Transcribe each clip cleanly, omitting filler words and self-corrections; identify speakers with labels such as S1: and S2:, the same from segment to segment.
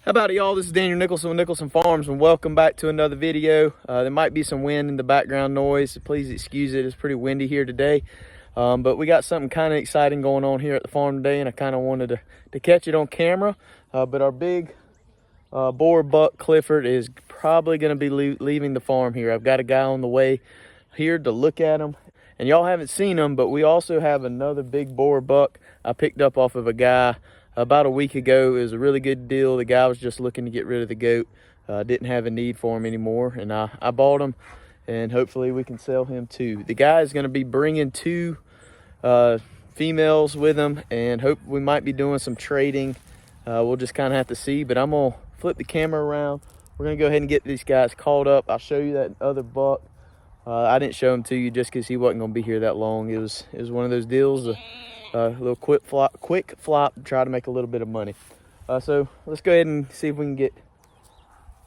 S1: How about it, y'all? This is Daniel Nicholson with Nicholson Farms, and welcome back to another video. There might be some wind in the background noise, so please excuse it. It's pretty windy here today, but we got something kind of exciting going on here at the farm today, and I kind of wanted to catch it on camera. But our big Boer buck Clifford is probably going to be leaving the farm here. I've got a guy on the way here to look at him, and y'all haven't seen him, but we also have another big Boer buck I picked up off of a guy about a week ago. It was a really good deal. The guy was just looking to get rid of the goat. Didn't have a need for him anymore, and I bought him, and hopefully we can sell him too. The guy is going to be bringing two females with him, and hope we might be doing some trading. We'll just kind of have to see, but I'm going to flip the camera around. We're going to go ahead and get these guys called up. I'll show you that other buck. I didn't show him to you just because he wasn't going to be here that long. It was one of those deals. A little quick flop to try to make a little bit of money. So let's go ahead and see if we can get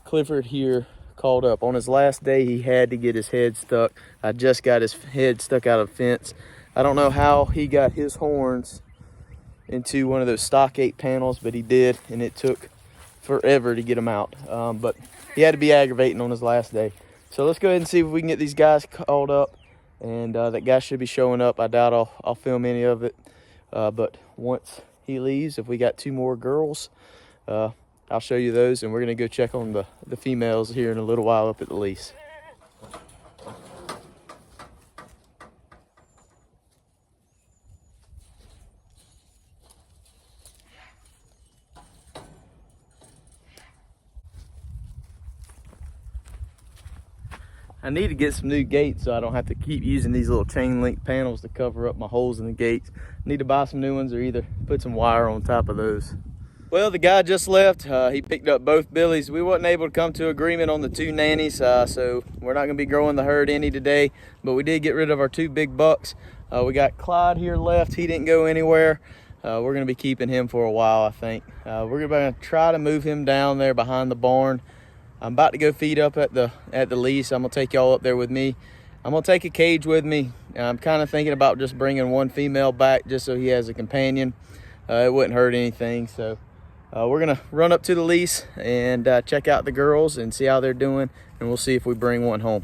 S1: Clifford here called up. On his last day, he had to get his head stuck. I just got his head stuck out of the fence. I don't know how he got his horns into one of those stockade panels, but he did, and it took forever to get him out. But he had to be aggravating on his last day. So let's go ahead and see if we can get these guys called up, and that guy should be showing up. I doubt I'll film any of it. But once he leaves, if we got two more girls, I'll show you those, and we're going to go check on the females here in a little while up at the lease. I need to get some new gates so I don't have to keep using these little chain link panels to cover up my holes in the gates. Need to buy some new ones or either put some wire on top of those. Well, the guy just left. He picked up both billies. We wasn't able to come to agreement on the two nannies, so we're not going to be growing the herd any today, but we did get rid of our two big bucks. We got Clyde here left. He didn't go anywhere. We're going to be keeping him for a while, I think. We're going to try to move him down there behind the barn. I'm about to go feed up at the lease. I'm gonna take y'all up there with me. I'm gonna take a cage with me. I'm kind of thinking about just bringing one female back just so he has a companion. It wouldn't hurt anything. So we're gonna run up to the lease and check out the girls and see how they're doing, and we'll see if we bring one home.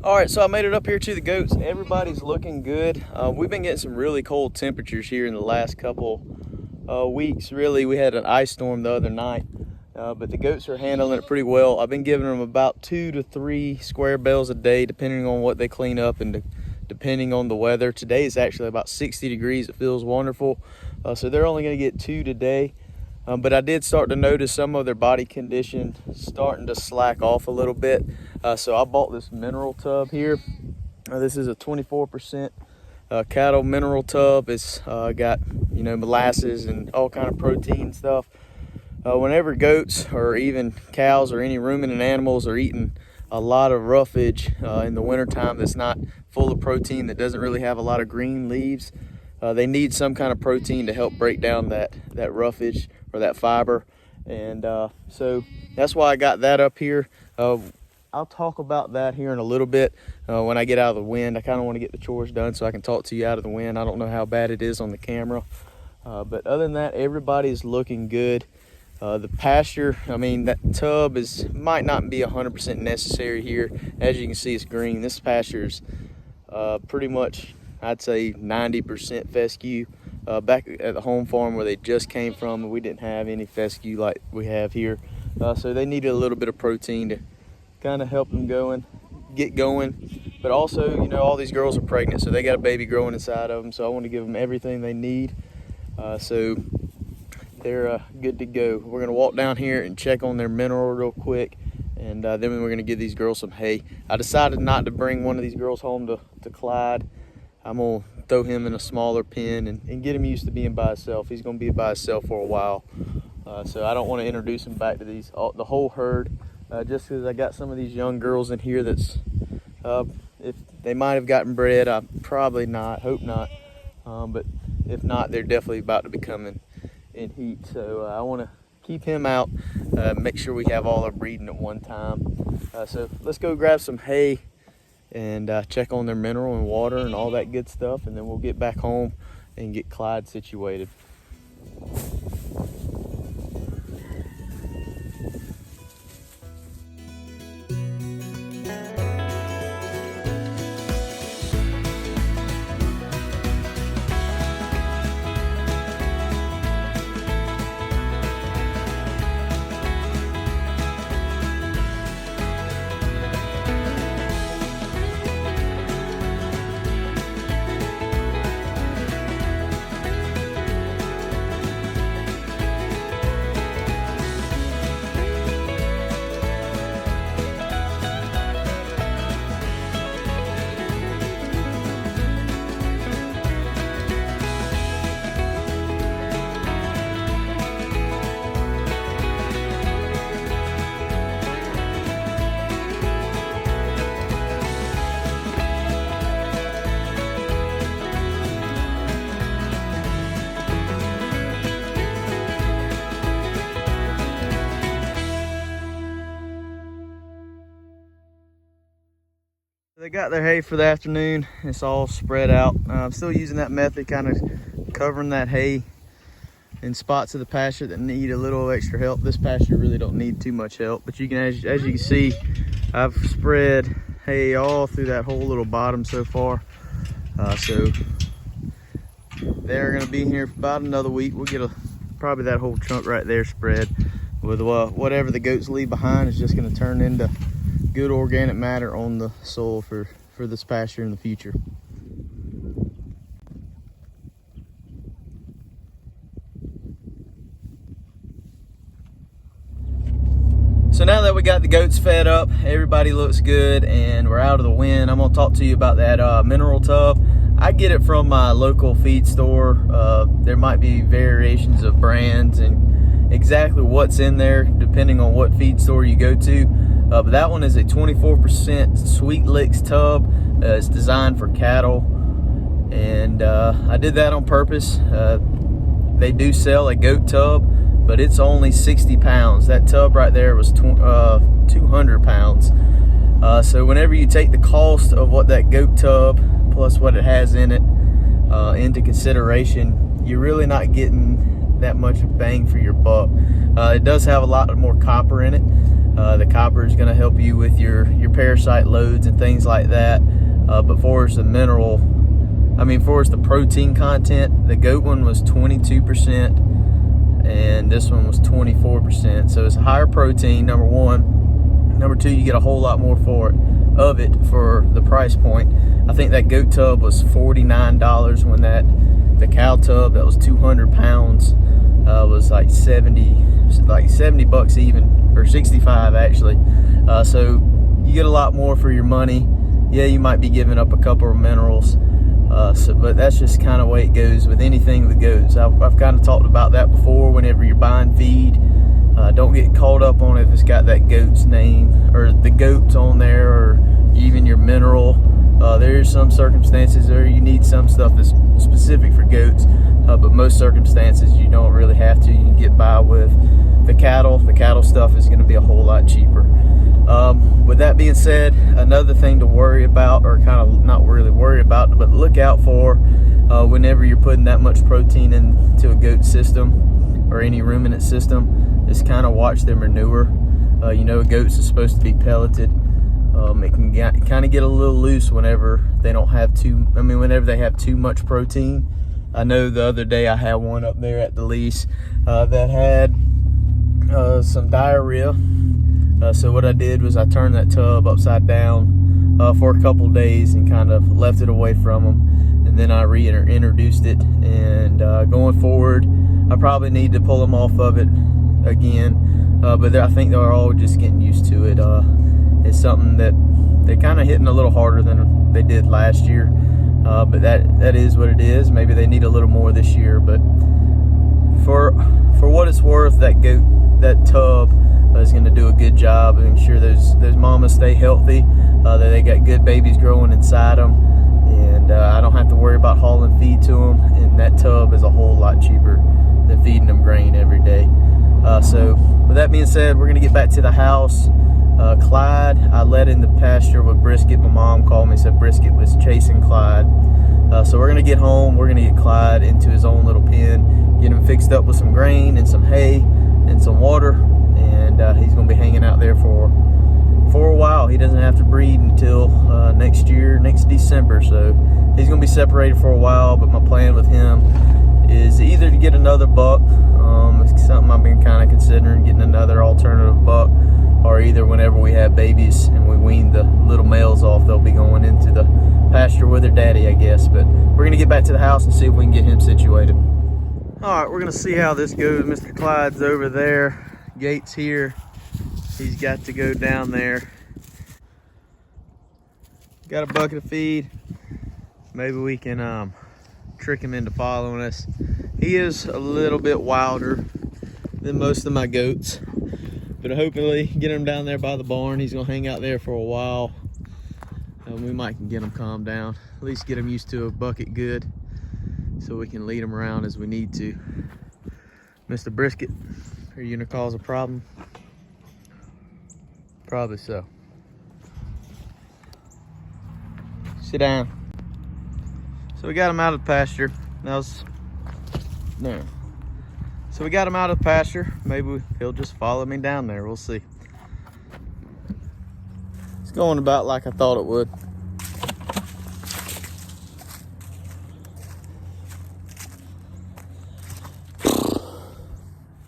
S1: All right, so I made it up here to the goats. Everybody's looking good. We've been getting some really cold temperatures here in the last couple weeks. Really, we had an ice storm the other night, but the goats are handling it pretty well. I've been giving them about 2 to 3 square bales a day, depending on what they clean up and depending on the weather. Today is actually about 60 degrees. It feels wonderful. So they're only gonna get 2 today. But I did start to notice some of their body condition starting to slack off a little bit. So I bought this mineral tub here. This is a 24% cattle mineral tub. It's got, molasses and all kind of protein stuff. Whenever goats or even cows or any ruminant animals are eating a lot of roughage in the wintertime that's not full of protein, that doesn't really have a lot of green leaves, they need some kind of protein to help break down that roughage or that fiber. And so that's why I got that up here. I'll talk about that here in a little bit when I get out of the wind. I kind of want to get the chores done so I can talk to you out of the wind. I don't know how bad it is on the camera. But other than that, everybody's looking good. The pasture, that tub might not be 100% necessary here. As you can see, it's green. This pasture's pretty much, I'd say 90% fescue. Back at the home farm where they just came from, we didn't have any fescue like we have here. So they needed a little bit of protein to kind of help them get going. But also, all these girls are pregnant, so they got a baby growing inside of them. So I want to give them everything they need. So they're good to go. We're gonna walk down here and check on their mineral real quick, and then we're gonna give these girls some hay. I decided not to bring one of these girls home to Clyde. I'm gonna throw him in a smaller pen and get him used to being by himself. He's gonna be by himself for a while. So I don't want to introduce him back to the whole herd, just because I got some of these young girls in here that's if they might have gotten bred. Probably not, hope not. But if not, they're definitely about to be coming in heat. So I want to keep him out, make sure we have all our breeding at one time. So let's go grab some hay and check on their mineral and water and all that good stuff, and then we'll get back home and get Clyde situated. They got their hay for the afternoon. It's all spread out. I'm still using that method, kind of covering that hay in spots of the pasture that need a little extra help. This pasture really don't need too much help, but you can, as you can see, I've spread hay all through that whole little bottom so far. So they're gonna be here for about another week. We'll get probably that whole chunk right there spread with whatever the goats leave behind is just gonna turn into good organic matter on the soil for this pasture in the future. So now that we got the goats fed up, everybody looks good and we're out of the wind, I'm gonna talk to you about that mineral tub. I get it from my local feed store. There might be variations of brands and exactly what's in there depending on what feed store you go to. But that one is a 24% Sweet Licks tub. It's designed for cattle, and I did that on purpose. They do sell a goat tub, but it's only 60 pounds. That tub right there was 200 pounds. So whenever you take the cost of what that goat tub plus what it has in it into consideration, you're really not getting that much bang for your buck. It does have a lot more copper in it. The copper is going to help you with your parasite loads and things like that. But for as the mineral, for as the protein content, the goat one was 22% and this one was 24%. So it's a higher protein, number one. Number two, you get a whole lot more for the price point. I think that goat tub was $49 when the cow tub that was 200 pounds was like 70 bucks even, or 65 actually. So you get a lot more for your money. Yeah, you might be giving up a couple of minerals, but that's just kind of the way it goes with anything with goats. I've kind of talked about that before. Whenever you're buying feed, don't get caught up on if it's got that goat's name or the goats on there, or even your mineral. There's some circumstances where you need some stuff that's specific for goats, but most circumstances you don't really have to. You can get by with the cattle. The cattle stuff is going to be a whole lot cheaper. With that being said, another thing to worry about, or kind of not really worry about, but look out for whenever you're putting that much protein into a goat system or any ruminant system, is kind of watch their manure. Goats are supposed to be pelleted. It can kind of get a little loose whenever they have too much protein. I know the other day I had one up there at the lease that had some diarrhea. So what I did was I turned that tub upside down for a couple days and kind of left it away from them, and then I reintroduced it. And going forward, I probably need to pull them off of it again, but I think they're all just getting used to it. It's something that they're kind of hitting a little harder than they did last year, but that is what it is. Maybe they need a little more this year, but for what it's worth, that tub is going to do a good job and ensure those mamas stay healthy, that they got good babies growing inside them, and I don't have to worry about hauling feed to them, and that tub is a whole lot cheaper than feeding them grain every day. So with that being said, we're gonna get back to the house. Clyde, I let in the pasture with Brisket. My mom called me and said Brisket was chasing Clyde. So we're gonna get home, we're gonna get Clyde into his own little pen, get him fixed up with some grain and some hay and some water, and he's gonna be hanging out there for a while. He doesn't have to breed until next year, next December, so he's gonna be separated for a while. But my plan with him is either to get another buck, it's something I've been kind of considering, getting another alternative buck, or either whenever we have babies and we wean the little males off, they'll be going into the pasture with their daddy, I guess. But we're gonna get back to the house and see if we can get him situated. All right, we're gonna see how this goes. Mr. Clyde's over there, gate's here. He's got to go down there. Got a bucket of feed. Maybe we can trick him into following us. He is a little bit wilder than most of my goats, but hopefully get him down there by the barn. He's gonna hang out there for a while. We might can get him calmed down, at least get him used to a bucket good, so we can lead him around as we need to. Mr. Brisket, are you gonna cause a problem? Probably so. Sit down. So we got him out of the pasture. So we got him out of the pasture. Maybe he'll just follow me down there. We'll see. It's going about like I thought it would.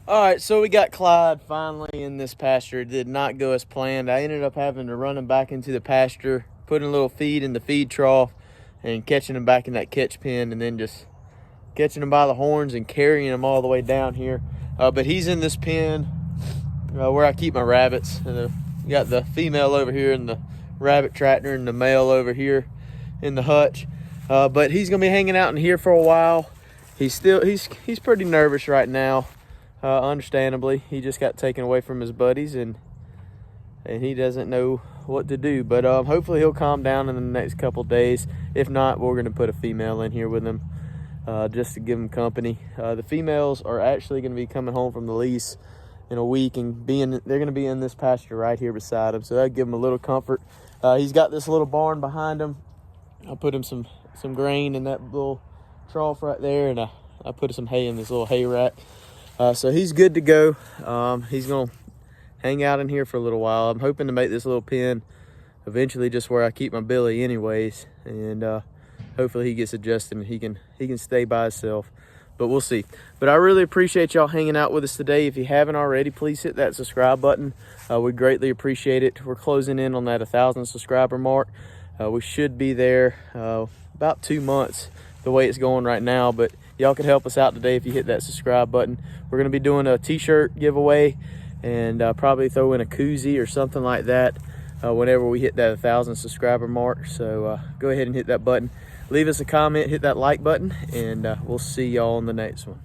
S1: All right, so we got Clyde finally in this pasture. It did not go as planned. I ended up having to run him back into the pasture, putting a little feed in the feed trough, and catching him back in that catch pen, and then just catching him by the horns and carrying him all the way down here. But he's in this pen where I keep my rabbits. Got the female over here in the rabbit tractor and the male over here in the hutch. But he's gonna be hanging out in here for a while. He's pretty nervous right now. Understandably, he just got taken away from his buddies, and he doesn't know what to do. But hopefully he'll calm down in the next couple days. If not, we're gonna put a female in here with him just to give him company. The females are actually gonna be coming home from the lease in a week, and they're gonna be in this pasture right here beside him, so that'll give him a little comfort. He's got this little barn behind him. I put him some grain in that little trough right there, and I put some hay in this little hay rack. So he's good to go. He's gonna hang out in here for a little while. I'm hoping to make this little pen eventually just where I keep my Billy anyways, and hopefully he gets adjusted and he can stay by himself, but we'll see. But I really appreciate y'all hanging out with us today. If you haven't already, please hit that subscribe button. We greatly appreciate it. We're closing in on that 1,000 subscriber mark. We should be there about 2 months the way it's going right now, but y'all can help us out today if you hit that subscribe button. We're going to be doing a t-shirt giveaway, and probably throw in a koozie or something like that whenever we hit that 1,000 subscriber mark. So go ahead and hit that button, leave us a comment, hit that like button, and we'll see y'all on the next one.